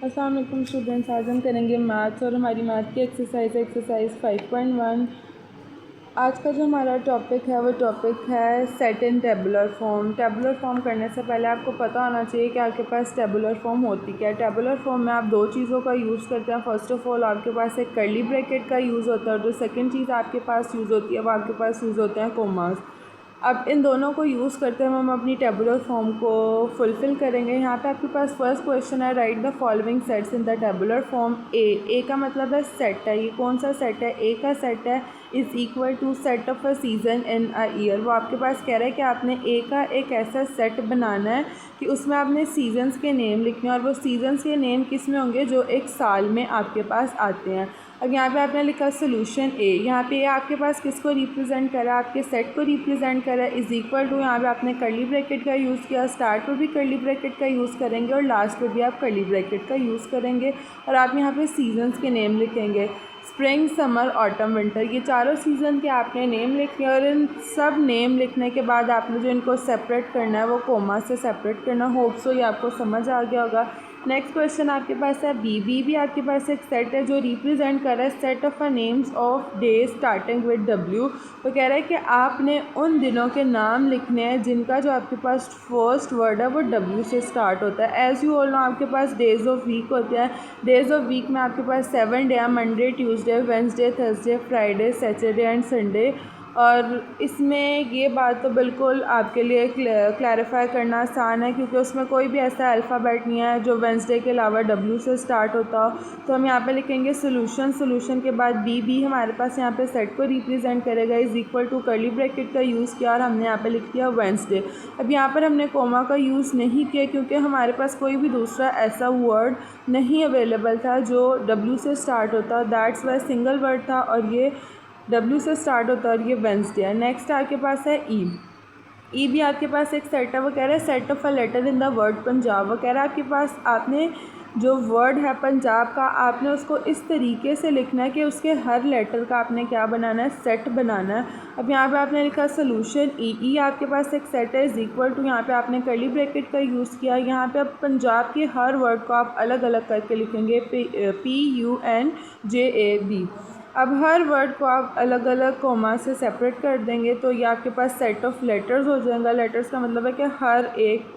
अस्सलाम वालेकुम स्टूडेंट्स, आज हम करेंगे मैथ्स और हमारी मैथ की एक्सरसाइज 5.1। आज का जो हमारा टॉपिक है वो टॉपिक है सेट इन टेबुलर फॉर्म। टेबुलर फॉर्म करने से पहले आपको पता होना चाहिए कि आपके पास टेबुलर फॉर्म होती क्या है। टेबुलर फॉर्म में आप दो चीज़ों का यूज़ करते हैं। फर्स्ट ऑफ ऑल आपके पास एक कर्ली ब्रैकेट का यूज़ होता है और जो सेकंड चीज़ आपके पास यूज़ होती है वो आपके पास यूज़ होते हैं कोमास। अब इन दोनों को यूज़ करते हुए हम अपनी टेबुलर फॉर्म को फुलफ़िल करेंगे। यहाँ पे आपके पास फर्स्ट क्वेश्चन है, write the following sets in the tabular form. A का मतलब है सेट है। ये कौन सा सेट है? ए का सेट है is equal to set of a season in a year. वो आपके पास कह रहा है कि आपने ए का एक ऐसा सेट बनाना है कि उसमें आपने सीजन्स के नेम लिखने हैं और वो सीजन्स के नेम किस में होंगे जो एक साल में आपके पास आते हैं। अब यहाँ पे आपने लिखा सोल्यूशन ए। यहाँ पे आपके पास किसको रिप्रेजेंट करा? आपके सेट को रिप्रेजेंट करा। इज़ इक्वल टू यहाँ पे आपने कर्ली ब्रैकेट का यूज़ किया। स्टार्ट पर भी कर्ली ब्रैकेट का यूज़ करेंगे और लास्ट पर भी आप कर्ली ब्रैकेट का यूज़ करेंगे और आप यहाँ पे सीजन्स के नेम लिखेंगे। स्प्रिंग, समर, ऑटम, विंटर, ये चारों सीज़न के आपने नेम लिखे और इन सब नेम लिखने के बाद आपने जो इनको सेपरेट करना है वो कोमा से सेपरेट करना। होप सो ये आपको समझ आ गया होगा। नेक्स्ट क्वेश्चन आपके पास है बी भी आपके पास एक सेट है जो रिप्रेजेंट कर रहा है set of a names of day starting with W. तो कह रहा है कि आपने उन दिनों के नाम लिखने हैं जिनका जो आपके पास फर्स्ट वर्ड है वो डब्ल्यू से स्टार्ट होता है। एज़ यू ऑल नो आपके पास डेज़ ऑफ वीक होते हैं। डेज़ ऑफ वीक में आपके पास 7 डे है, Monday, Tuesday, Wednesday, Thursday, Friday, Saturday and Sunday. और इसमें ये बात तो बिल्कुल आपके लिए क्लैरिफाई करना आसान है क्योंकि उसमें कोई भी ऐसा अल्फ़ाबेट नहीं है जो वेंसडे के अलावा डब्ल्यू से स्टार्ट होता हो। तो हम यहाँ पे लिखेंगे सोल्यूशन के बाद बी हमारे पास यहाँ पे सेट को रिप्रेजेंट करेगा। Is equal to curly bracket का यूज़ किया और हमने यहाँ पे लिख दिया वेंसडे। अब यहाँ पर हमने कोमा का यूज़ नहीं किया क्योंकि हमारे पास कोई भी दूसरा ऐसा वर्ड नहीं अवेलेबल था जो डब्ल्यू से स्टार्ट होता। दैट्स वाई सिंगल वर्ड था और ये डब्ल्यू से स्टार्ट होता है और ये वेंसडे है। नेक्स्ट आपके पास है ई भी आपके पास एक सेट है। वो कह रहा है set of a letter in the word Punjab. वो कह रहा है आपके पास आपने जो वर्ड है पंजाब का आपने उसको इस तरीके से लिखना है कि उसके हर लेटर का आपने क्या बनाना है, सेट बनाना है। अब यहाँ पे आपने लिखा सोल्यूशन ई आपके पास एक सेट है। इज़ इक्वल टू यहाँ पे आपने कर्ली ब्रैकेट का यूज़ किया। यहाँ पे अब पंजाब के हर वर्ड को आप अलग अलग करके लिखेंगे PUNJAB। अब हर वर्ड को आप अलग अलग कोमा से सेपरेट कर देंगे तो ये आपके पास सेट ऑफ लेटर्स हो जाएगा। लेटर्स का मतलब है कि हर एक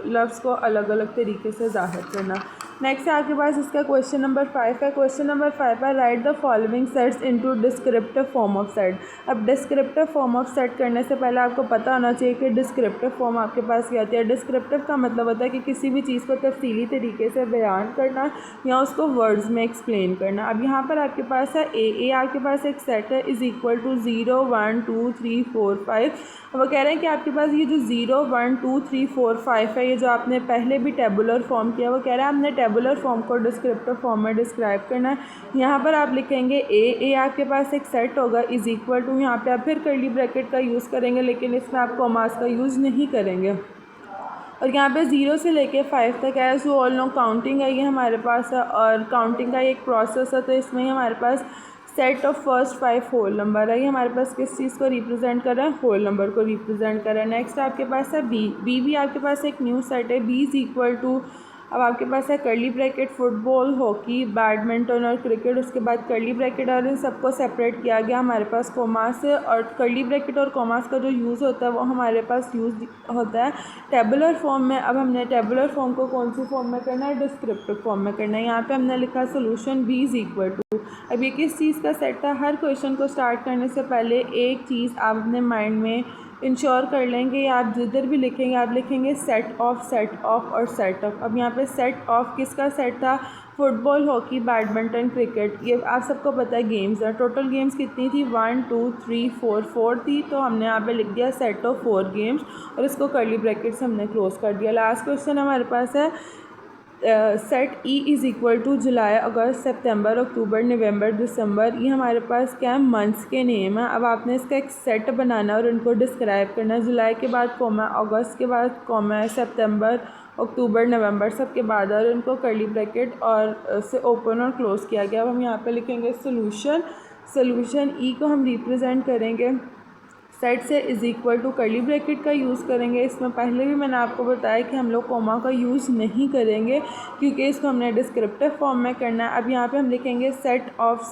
लफ्ज़ को अलग अलग तरीके से ज़ाहिर करना। नेक्स्ट है आपके पास इसका क्वेश्चन नंबर 5 है। क्वेश्चन नंबर 5 है write the following sets into descriptive form of set. अब डिस्क्रिप्टिव फॉर्म ऑफ सेट करने से पहले आपको पता होना चाहिए कि डिस्क्रिप्टिव फॉर्म आपके पास क्या होती है। डिस्क्रिप्टिव का मतलब होता है कि किसी भी चीज़ को तफसीली तरीके से बयान करना या उसको वर्ड्स में एक्सप्लेन करना। अब यहाँ पर आपके पास है ए आपके पास एक सेट है। Is equal to 0 1 2 3 4 5। वो कह रहे हैं कि आपके पास ये जो 0 1 2 3 4 5 है ये जो आपने पहले भी टेबुलर फॉर्म किया वो कह रहा है हमने टेबुलर फॉर्म को डिस्क्रिप्टिव फॉर्म में डिस्क्राइब करना है। यहाँ पर आप लिखेंगे ए आपके पास एक सेट होगा। इज़ इक्वल टू यहाँ पे आप फिर कर्ली ब्रैकेट का यूज़ करेंगे लेकिन इसमें आप कॉमास का यूज़ नहीं करेंगे। और यहाँ पे 0 से लेके 5 तक है। सो ऑल नो काउंटिंग है ये हमारे पास है और काउंटिंग का एक प्रोसेस है। तो इसमें हमारे पास set of first 5 whole number है। ये हमारे पास किस चीज़ को रिप्रेजेंट कर रहा है? होल नंबर को रिप्रेजेंट कर रहा है। नेक्स्ट आपके पास है बी भी आपके पास एक न्यू सेट है। बी इज़ इक्वल टू अब आपके पास है curly bracket football, hockey, badminton और क्रिकेट। उसके बाद कर्ली ब्रैकेट और इन सबको सेपरेट किया गया हमारे पास कोमास से। और कर्ली ब्रैकेट और कोमास का जो यूज़ होता है वो हमारे पास यूज़ होता है टेबुलर फॉर्म में। अब हमने टेबुलर फॉर्म को कौन सी फॉर्म में करना है? डिस्क्रिप्टिव फॉर्म में करना है। यहाँ पे हमने लिखा solution B is equal to. अब ये किस चीज़ का सेट था? हर क्वेश्चन को स्टार्ट करने से पहले एक चीज़ आप अपने माइंड में इंश्योर कर लेंगे या आप जिधर भी लिखेंगे आप लिखेंगे सेट ऑफ और सेट ऑफ। अब यहाँ पे सेट ऑफ किसका सेट था? Football, hockey, badminton, cricket. ये आप सबको पता है गेम्स है। टोटल गेम्स कितनी थी? 1 2 3 4 थी। तो हमने यहाँ पे लिख दिया सेट ऑफ 4 गेम्स और इसको कर्ली ब्रैकेट से हमने क्लोज कर दिया। लास्ट क्वेश्चन हमारे पास है set E is equal to July, August, September, October, November, December. ये हमारे पास क्या है? मंथ्स के नेम है। अब आपने इसका एक सेट बनाना और उनको डिस्क्राइब करना है। जुलाई के बाद कॉमा, अगस्त के बाद कॉमा, सितंबर, अक्टूबर, नवंबर सब के बाद और उनको कर्ली ब्रैकेट और से ओपन और क्लोज़ किया गया। अब हम यहाँ पे लिखेंगे सोल्यूशन ई को हम रिप्रेजेंट करेंगे सेट से is equal to curly bracket का यूज़ करेंगे। इसमें पहले भी मैंने आपको बताया कि हम लोग कोमा का यूज़ नहीं करेंगे क्योंकि इसको हमने डिस्क्रिप्टिव फॉर्म में करना है। अब यहाँ पे हम लिखेंगे सेट ऑफ।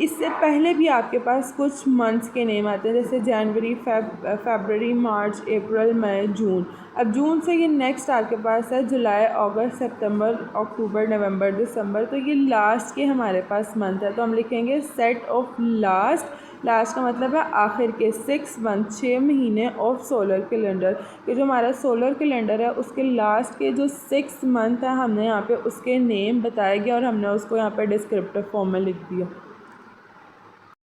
इससे पहले भी आपके पास कुछ मंथ्स के नेम आते हैं, जैसे जनवरी, फरवरी, मार्च, अप्रैल, मई, जून। अब जून से ये नेक्स्ट आपके पास है जुलाई, अगस्त, सितंबर, अक्टूबर, नवंबर, दिसंबर। तो ये लास्ट के हमारे पास मंथ है, तो हम लिखेंगे सेट ऑफ लास्ट। लास्ट का मतलब है आखिर के, 6 मंथ, 6 महीने ऑफ सोलर कैलेंडर। ये जो हमारा सोलर कैलेंडर है उसके लास्ट के जो 6 मंथ है हमने यहाँ पे उसके नेम बताए गए और हमने उसको यहाँ पे डिस्क्रिप्टिव फॉर्म में लिख दिया।